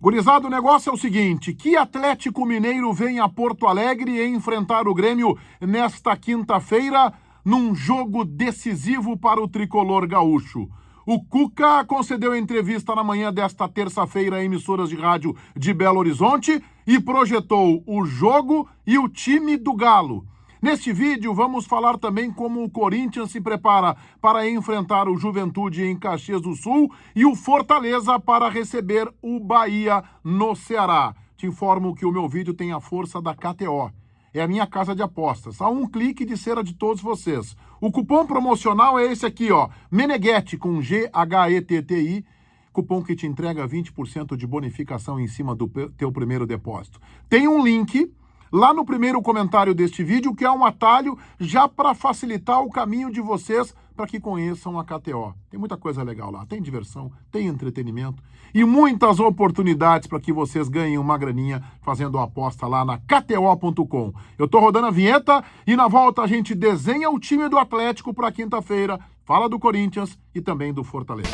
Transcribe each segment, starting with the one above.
Gurizada, o negócio é o seguinte, que Atlético Mineiro vem a Porto Alegre enfrentar o Grêmio nesta quinta-feira num jogo decisivo para o tricolor gaúcho. O Cuca concedeu entrevista na manhã desta terça-feira a emissoras de rádio de Belo Horizonte e projetou o jogo e o time do Galo. Neste vídeo, vamos falar também como o Corinthians se prepara para enfrentar o Juventude em Caxias do Sul e o Fortaleza para receber o Bahia no Ceará. Te informo que o meu vídeo tem a força da KTO. É a minha casa de apostas. A um clique de cera de todos vocês. O cupom promocional é esse aqui, ó. Meneghetti, com G-H-E-T-T-I. Cupom que te entrega 20% de bonificação em cima do teu primeiro depósito. Tem um link lá no primeiro comentário deste vídeo, que é um atalho já para facilitar o caminho de vocês para que conheçam a KTO. Tem muita coisa legal lá, tem diversão, tem entretenimento e muitas oportunidades para que vocês ganhem uma graninha fazendo a aposta lá na KTO.com. Eu tô rodando a vinheta e na volta a gente desenha o time do Atlético para quinta-feira, fala do Corinthians e também do Fortaleza.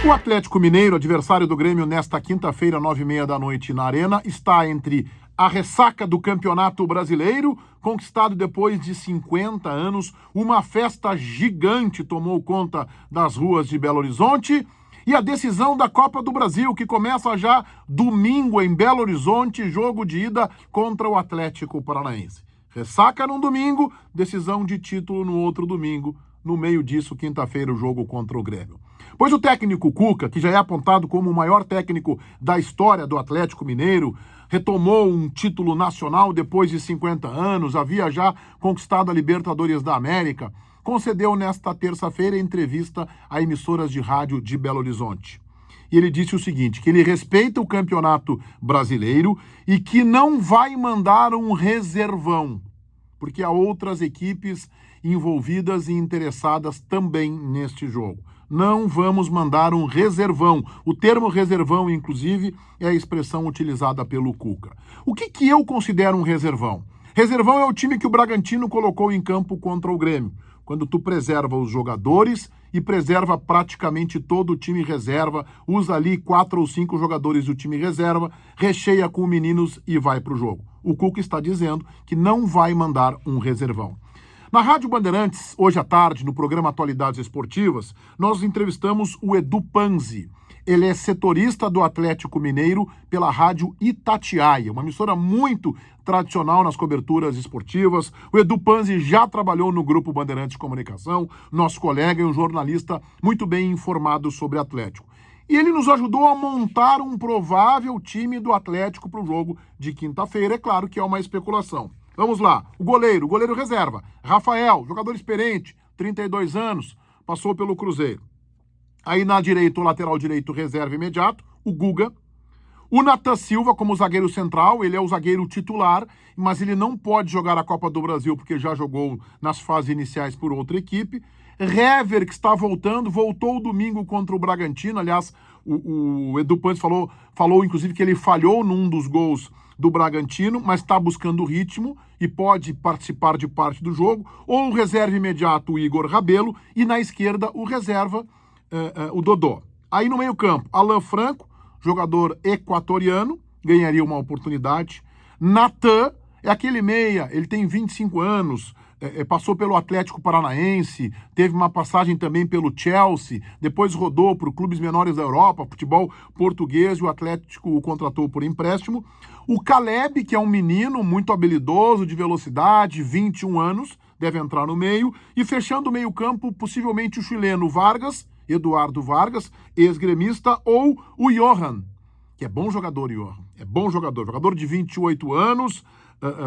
O Atlético Mineiro, adversário do Grêmio nesta quinta-feira, 9h30 da noite na Arena, está entre a ressaca do Campeonato Brasileiro, conquistado depois de 50 anos, uma festa gigante tomou conta das ruas de Belo Horizonte, e a decisão da Copa do Brasil, que começa já domingo em Belo Horizonte, jogo de ida contra o Atlético Paranaense. Ressaca num domingo, decisão de título no outro domingo, no meio disso, quinta-feira, o jogo contra o Grêmio. Pois o técnico Cuca, que já é apontado como o maior técnico da história do Atlético Mineiro, retomou um título nacional depois de 50 anos, havia já conquistado a Libertadores da América, concedeu nesta terça-feira entrevista a emissoras de rádio de Belo Horizonte. E ele disse o seguinte, que ele respeita o Campeonato Brasileiro e que não vai mandar um reservão, porque há outras equipes envolvidas e interessadas também neste jogo. Não vamos mandar um reservão. O termo reservão, inclusive, é a expressão utilizada pelo Cuca. O que eu considero um reservão? Reservão é o time que o Bragantino colocou em campo contra o Grêmio, quando tu preserva os jogadores e preserva praticamente todo o time reserva, usa ali 4 ou 5 jogadores do time reserva, recheia com meninos e vai para o jogo. O Cuca está dizendo que não vai mandar um reservão. Na Rádio Bandeirantes, hoje à tarde, no programa Atualidades Esportivas, nós entrevistamos o Edu Panzi. Ele é setorista do Atlético Mineiro pela Rádio Itatiaia, uma emissora muito tradicional nas coberturas esportivas. O Edu Panzi já trabalhou no Grupo Bandeirantes de Comunicação, nosso colega e um jornalista muito bem informado sobre Atlético. E ele nos ajudou a montar um provável time do Atlético para o jogo de quinta-feira. É claro que é uma especulação. Vamos lá, o goleiro reserva, Rafael, jogador experiente, 32 anos, passou pelo Cruzeiro. Aí na direita, o lateral direito reserva imediato, o Guga. O Nathan Silva como zagueiro central, ele é o zagueiro titular, mas ele não pode jogar a Copa do Brasil porque já jogou nas fases iniciais por outra equipe. Hever, que está voltou domingo contra o Bragantino, aliás, o Edu Panzi falou inclusive que ele falhou num dos gols do Bragantino, mas está buscando ritmo e pode participar de parte do jogo, ou o reserva imediato, o Igor Rabelo, e na esquerda o reserva, o Dodô. Aí no meio campo, Alan Franco, jogador equatoriano, ganharia uma oportunidade. Natan é aquele meia, ele tem 25 anos, passou pelo Atlético Paranaense, teve uma passagem também pelo Chelsea, depois rodou por clubes menores da Europa, futebol português, e o Atlético o contratou por empréstimo. O Caleb, que é um menino muito habilidoso, de velocidade, 21 anos, deve entrar no meio, e fechando o meio campo, possivelmente o chileno Vargas, Eduardo Vargas, ex-gremista, ou o Johan, que é bom jogador, jogador de 28 anos,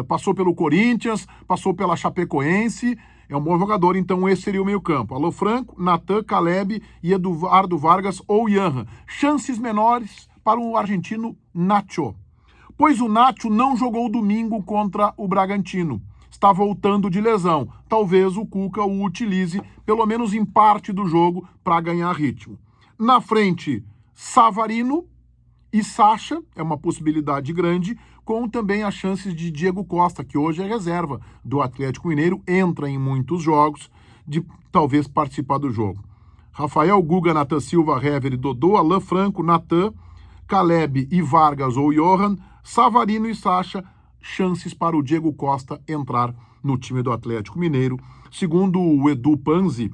passou pelo Corinthians, passou pela Chapecoense, é um bom jogador, então esse seria o meio campo. Alô Franco, Natan, Caleb e Eduardo Vargas ou Johan. Chances menores para o argentino Nacho, pois o Nacho não jogou domingo contra o Bragantino. Está voltando de lesão. Talvez o Cuca o utilize, pelo menos em parte do jogo, para ganhar ritmo. Na frente, Savarino e Sacha, é uma possibilidade grande, com também as chances de Diego Costa, que hoje é reserva do Atlético Mineiro, entra em muitos jogos, de talvez participar do jogo. Rafael, Guga, Nathan Silva, Hever e Dodô, Alan Franco, Natan, Caleb e Vargas ou Johan, Savarino e Sacha, chances para o Diego Costa entrar no time do Atlético Mineiro. Segundo o Edu Panzi,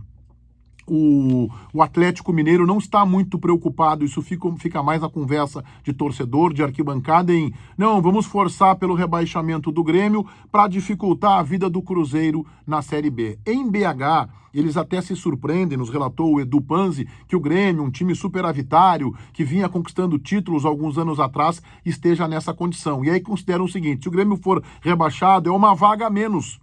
o Atlético Mineiro não está muito preocupado, isso fica mais na conversa de torcedor, de arquibancada, em não, vamos forçar pelo rebaixamento do Grêmio para dificultar a vida do Cruzeiro na Série B. Em BH, eles até se surpreendem, nos relatou o Edu Panzi, que o Grêmio, um time superavitário, que vinha conquistando títulos alguns anos atrás, esteja nessa condição. E aí consideram o seguinte, se o Grêmio for rebaixado, é uma vaga a menos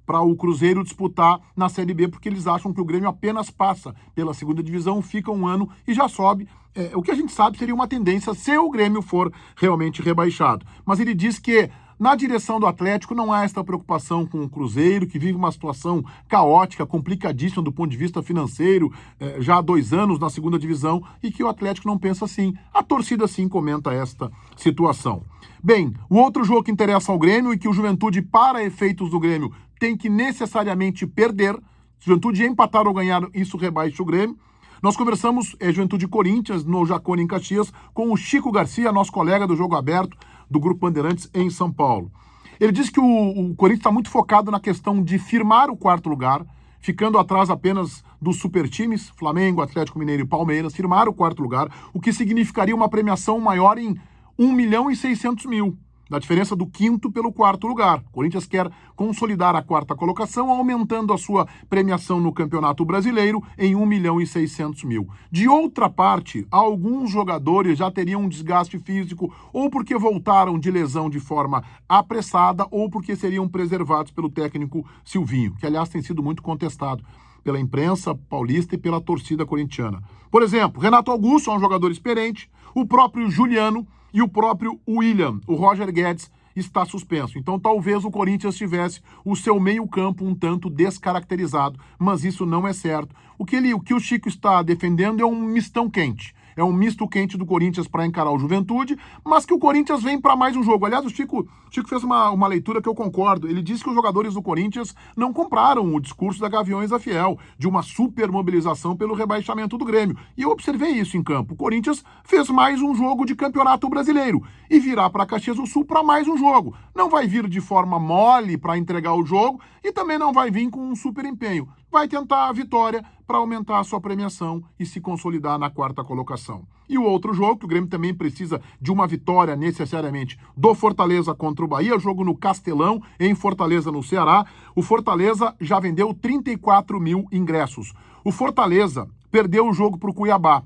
para o Cruzeiro disputar na Série B, porque eles acham que o Grêmio apenas passa pela segunda divisão, fica um ano e já sobe. O que a gente sabe seria uma tendência se o Grêmio for realmente rebaixado. Mas ele diz que na direção do Atlético não há esta preocupação com o Cruzeiro, que vive uma situação caótica, complicadíssima do ponto de vista financeiro, já há 2 anos na segunda divisão, e que o Atlético não pensa assim. A torcida sim comenta esta situação. Bem, o outro jogo que interessa ao Grêmio e que o Juventude, para efeitos do Grêmio, tem que necessariamente perder. Juventude empatar ou ganhar, isso rebaixa o Grêmio. Nós conversamos, Juventude Corinthians, no Jacone, em Caxias, com o Chico Garcia, nosso colega do Jogo Aberto, do Grupo Bandeirantes, em São Paulo. Ele disse que o Corinthians está muito focado na questão de firmar o 4º lugar, ficando atrás apenas dos supertimes, Flamengo, Atlético Mineiro e Palmeiras, firmar o 4º lugar, o que significaria uma premiação maior em 1.600.000. Da diferença do 5º pelo 4º lugar. O Corinthians quer consolidar a 4ª colocação, aumentando a sua premiação no Campeonato Brasileiro em 1.600.000. De outra parte, alguns jogadores já teriam um desgaste físico, ou porque voltaram de lesão de forma apressada, ou porque seriam preservados pelo técnico Silvinho, que aliás tem sido muito contestado pela imprensa paulista e pela torcida corintiana. Por exemplo, Renato Augusto é um jogador experiente, o próprio Juliano e o próprio William, o Roger Guedes, está suspenso. Então talvez o Corinthians tivesse o seu meio-campo um tanto descaracterizado, mas isso não é certo. O que o Chico está defendendo é um mistão quente. É um misto quente do Corinthians para encarar o Juventude, mas que o Corinthians vem para mais um jogo. Aliás, o Chico fez uma leitura que eu concordo. Ele disse que os jogadores do Corinthians não compraram o discurso da Gaviões da Fiel, de uma super mobilização pelo rebaixamento do Grêmio. E eu observei isso em campo. O Corinthians fez mais um jogo de Campeonato Brasileiro e virá para Caxias do Sul para mais um jogo. Não vai vir de forma mole para entregar o jogo e também não vai vir com um super empenho. Vai tentar a vitória para aumentar a sua premiação e se consolidar na 4ª colocação. E o outro jogo, que o Grêmio também precisa de uma vitória necessariamente do Fortaleza contra o Bahia, jogo no Castelão, em Fortaleza, no Ceará. O Fortaleza já vendeu 34.000 ingressos. O Fortaleza perdeu o jogo para o Cuiabá.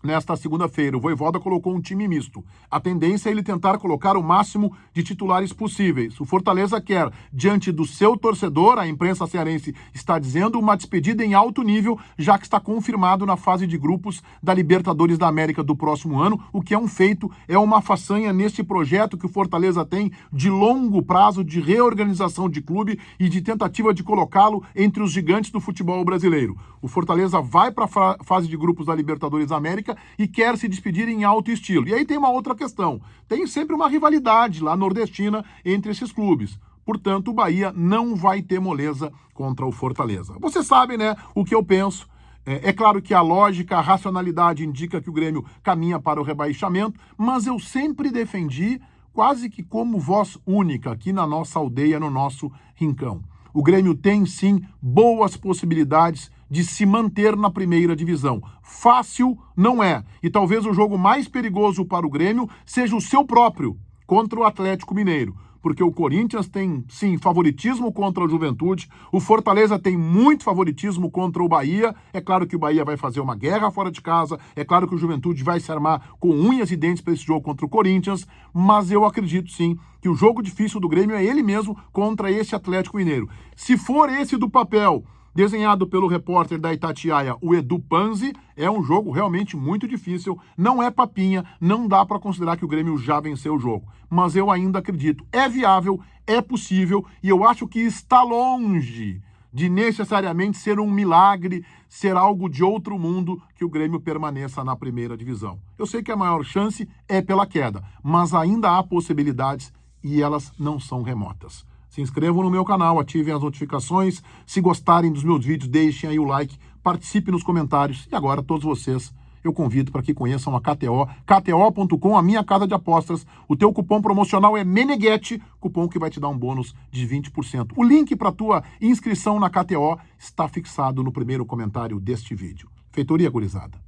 Nesta segunda-feira, o Vojvoda colocou um time misto. A tendência é ele tentar colocar o máximo de titulares possíveis. O Fortaleza quer, diante do seu torcedor, a imprensa cearense está dizendo, uma despedida em alto nível, já que está confirmado na fase de grupos da Libertadores da América do próximo ano, o que é um feito, é uma façanha neste projeto que o Fortaleza tem de longo prazo de reorganização de clube e de tentativa de colocá-lo entre os gigantes do futebol brasileiro. O Fortaleza vai para a fase de grupos da Libertadores da América e quer se despedir em alto estilo. E aí tem uma outra questão. Tem sempre uma rivalidade lá nordestina entre esses clubes. Portanto, o Bahia não vai ter moleza contra o Fortaleza. Você sabe, né, o que eu penso. É claro que a lógica, a racionalidade indica que o Grêmio caminha para o rebaixamento, mas eu sempre defendi, quase que como voz única aqui na nossa aldeia, no nosso rincão. O Grêmio tem, sim, boas possibilidades de se manter na primeira divisão. Fácil não é. E talvez o jogo mais perigoso para o Grêmio seja o seu próprio, contra o Atlético Mineiro. Porque o Corinthians tem, sim, favoritismo contra o Juventude, o Fortaleza tem muito favoritismo contra o Bahia. É claro que o Bahia vai fazer uma guerra fora de casa, é claro que o Juventude vai se armar com unhas e dentes para esse jogo contra o Corinthians, mas eu acredito, sim, que o jogo difícil do Grêmio é ele mesmo contra esse Atlético Mineiro. Se for esse do papel, desenhado pelo repórter da Itatiaia, o Edu Panzi, é um jogo realmente muito difícil, não é papinha, não dá para considerar que o Grêmio já venceu o jogo. Mas eu ainda acredito, é viável, é possível, e eu acho que está longe de necessariamente ser um milagre, ser algo de outro mundo que o Grêmio permaneça na primeira divisão. Eu sei que a maior chance é pela queda, mas ainda há possibilidades e elas não são remotas. Se inscrevam no meu canal, ativem as notificações. Se gostarem dos meus vídeos, deixem aí o like, participe nos comentários. E agora, todos vocês, eu convido para que conheçam a KTO, KTO.com, a minha casa de apostas. O teu cupom promocional é Meneghetti, cupom que vai te dar um bônus de 20%. O link para a tua inscrição na KTO está fixado no primeiro comentário deste vídeo. Feitoria, gurizada.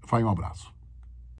Vai, um abraço.